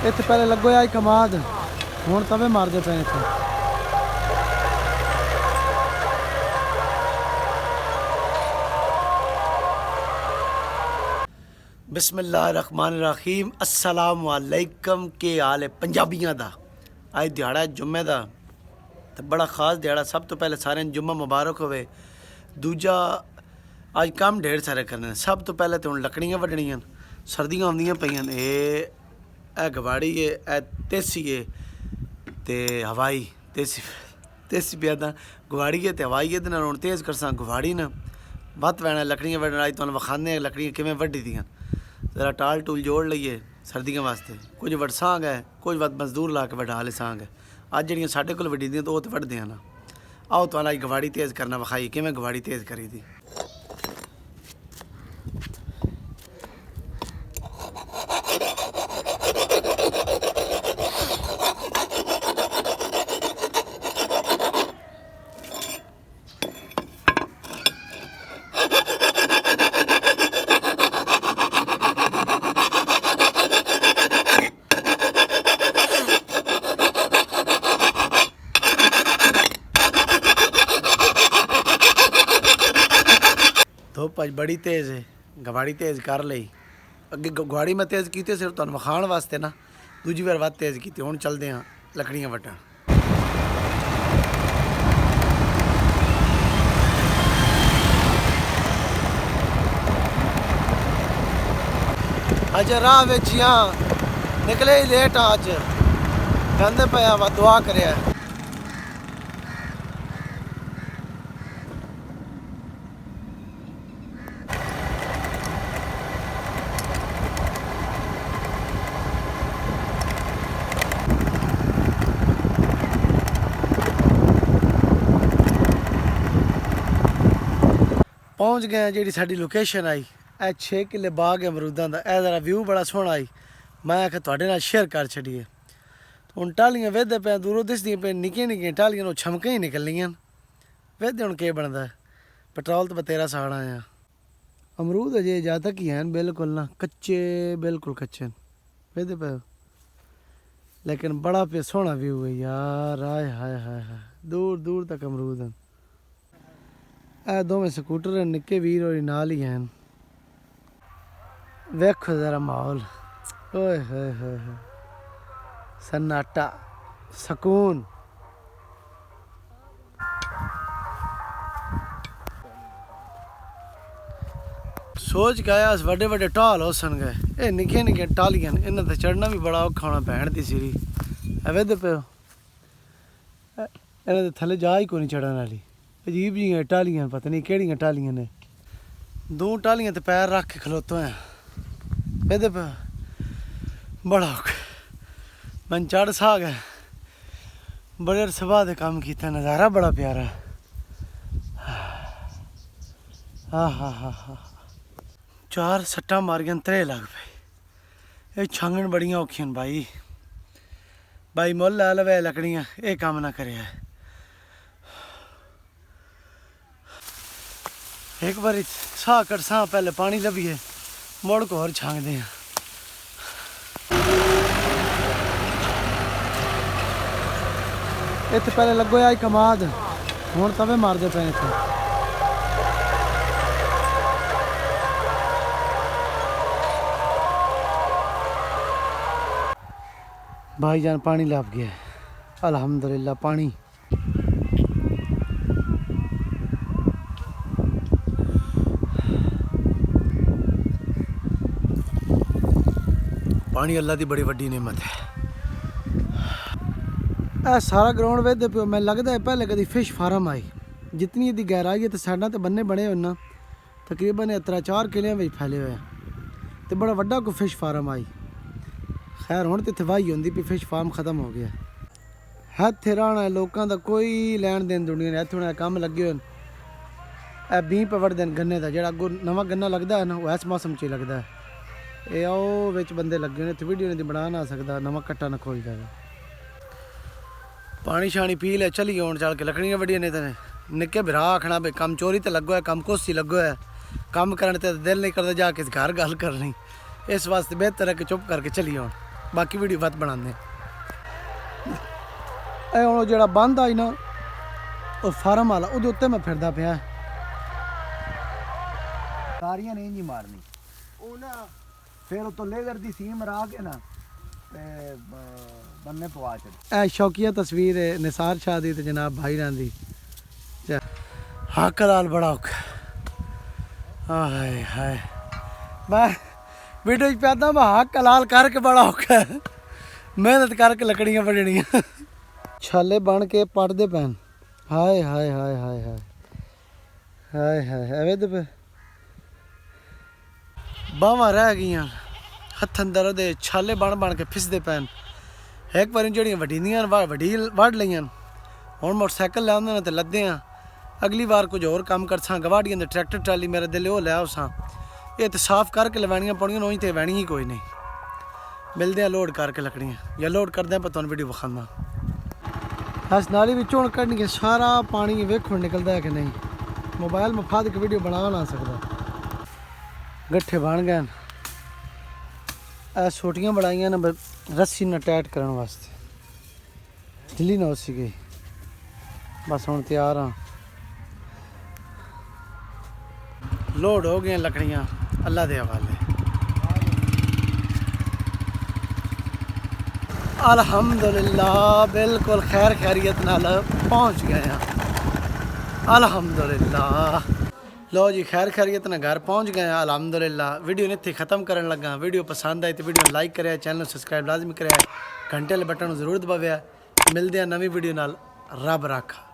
इत्थे पहले लगो आई कमाद हुण तवे मारदे पे इत्थे। बिस्मिल्लाहिर्रहमानिर्रहीम अस्सलाम वालेकुम। के हाल है पंजाबियां दा? अज दिहाड़ा जुम्मे दा तो बड़ा खास दिहाड़ा। सब तो पहले सारे जुम्मा मुबारक होवे। दूजा अज काम ढेर सारे करने। सब तो पहले तो हुण लकड़ियां वड्डणियां, सर्दियां आउंदियां पईयां। ए गवाड़ी है, ए तेसी है ते हवाई। तेसी पे दा गवाड़ी है ते हवाई। इहदे नाल हुण तेज़ करसां गवाड़ी ना बत्त पैना लकड़ियां वड्डण। अज तुहानूं विखाने लकड़ियां किवें वड्डी दियां। जरा टाल टूल जोड़ लईए सर्दियों वास्ते। कुछ वड्डसांग है, कुछ मजदूर ला के वड्डा लेसांग है। अज जिहड़ियां साडे कोल वड्डी दियां तो वो तो वड्डदे ना। आओ तुहानूं अज गवाड़ी तेज़ करना विखाई किवें गवाड़ी तेज़ करी दी। धुप अज बड़ी तेज़ है, गवाड़ी तेज़ कर लई। अगे गवाड़ी मैं तेज़ की सिर्फ तुहानूं विखाण वास्ते ना, दूजी बार वध तेज़ की। हुण चलदे हाँ लकड़ियां वड्डण। अज राह विच निकले ही लेट हाँ। अज कहंदे पे वा दुआ करिया। पहुँच गए जी साडी लोकेशन आई। ए 6 किले बाग है अमरूदां दा। ए जरा व्यू बड़ा सोहना आई। मैं आख्या तुहाडे नाल शेयर कर छड़िए। हुण टालियां वेदे पे दूरों दिसदियां पे निक्कियां निक्कियां टालियां ओह छमके ही निकलनियां। वेदे हुण केह् बनदा, पेट्रोल तो बतेरा साड़ा आ। अमरूद अजे ज़्यादा की हैं बिल्कुल ना, कच्चे बिल्कुल कच्चे वेदे पे। लेकिन बड़ा पे सोहना व्यू है यार। आय हाय हाय हाय, दूर दूर तक अमरूद हैं। ए दोवें स्कूटर निक्के वीर होरी नाल ही हैं। वेखो जरा माहौल, ओए होए होए होए, सन्नाटा, सकून। सोच के आया वड्डे वड्डे ढाल होसन गए। ये निक्कियां निक्कियां टालियां इन्हां ते चढ़ना भी बड़ा औखा होना भैन दी सिरी। वेदे पे इन्हां दे थल्ले जा ही कोनी चढ़न वाली। अजीब जिहियां टालियां, पता नहीं केहड़ियां टालियां ने। दो टालियां ते पैर रख के खलोते हैं। वेदे पे बड़ा औखा। मन चढ़ सा गए। बड़े सुभाऽ दे कम्म कीता, नज़ारा बड़ा प्यारा। हा हा हा हा। 4 सट्टां मारियां 3 लग पे। ये छांगण बड़ियां औखियां न भाई। भाई मुल ला लवे लकड़ियां, ये कम्म ना करेआ। एक बार साह कटसां पहले पानी लभिए मुड़ को होर छांगदे हैं। इत्थे पहले लगो आई कमाद हुण तवे मारदे पे इत्थे। भाईजान पानी लभ गया अल्हम्दुलिल्लाह। पानी पानी अल्लाह की बड़ी वड्डी नेमत है। ए सारा ग्राउंड वेदे पे मैं लगता है पहले कभी फिश फार्म आई। जितनी इसकी गहराई है तो साइडा तो बन्ने बने हुए ना, तकरीबन 3-4 किलियां में फैले हुए हैं। तो बड़ा वड्डा कोई फिश फार्म आई। खैर हुण तो इत्थे वाही होंदी भी फिश फार्म खत्म हो गया। इत्थे रहना लोगों का कोई लैन देन दुनिया ने। इत्थे हुण कम्म लगे हुए ए बीं पे वढ़दे गन्ने का। जिहड़ा अगों नवां गन्ना लगता है ना वो इस मौसम च ही लगता है। ये आओ विच बंदे लगे हुए इत्थे वीडियो नहीं बना ना सकदा, नवां कट्टा ना खोल जाएगा। पानी शानी पी ले चली आउण चल के लकड़ियां वड्डियां ने। ते निक्के भरा आखना भी कम चोरी तो लगो है, कम कोसी लगो है, कम करने ते दिल नहीं करता जाके घर गल करनी। इस वास्ते बेहतर है कि चुप करके चली आउण। बाकी वीडियो वत बनाने हूँ जो बंद आई ना और फार्म वाला वो उत्ते मैं फिरदा पिया सारियां नहीं जी मारनी फिर तो लेगर दी सीम रा के ना बन्ने पवा चढ़ ए शौकिया तस्वीर है निसार शाह दी ते जनाब भाई रही हाँ कलाल बड़ा औखा हाय हाय मैं वीडियो च प्यादा मैं हाँ कलाल करके बड़ा औखा है मेहनत करके लकड़ियां बजनियां छाले बन के पटदे पैन हाय हाय हाय हाय हाय हाय हाय एवे दे पे बावां रह गईयां हत्थन दर्द छाले बन बन के फिसदे पैन एक बार जड़ियां वड्डियां वड्डी वढ़ लईयां हुण मोटरसाइकिल लिआंदे ते लद्दे आ अगली बार कुछ होर काम करसां गवाड़ियां दे ट्रैक्टर ट्राली मेरे दिल ओ लै आवसां ये तो साफ करके लवैनियां पौनियां उंज ते वैनी ही कोई नहीं मिलदे आ लोड करके लकड़ियां या लोड करदे पर तुहानूं वीडियो विखांदा अस नाली विचों हुण कड्ढिए सारा पानी वेखो निकलदा है कि नहीं मोबाइल में फाद के वीडियो बना ना सकदा गट्ठे बन गए सोटियां बनाइयां न रस्सी न टाइट करने वास्ते ढिल्ली ना उसी गई बस हुण तैयार हाँ लोड हो गई लकड़ियां अल्लाह के हवाले अल्हम्दुलिल्लाह बिल्कुल खैर खैरियत नाल पहुँच गए हैं अल्हम्दुलिल्लाह लो जी खैर खैरियत ना घर पहुँच गए हैं अल्हम्दुलिल्लाह वीडियो ने इत्थे ख़त्म करन लगा वीडियो पसंद आई तो वीडियो लाइक करें चैनल सब्सक्राइब लाजमी करें घंटे वाले बटन जरूर दबाया मिलते हैं नवी वीडियो नाल रब रखा।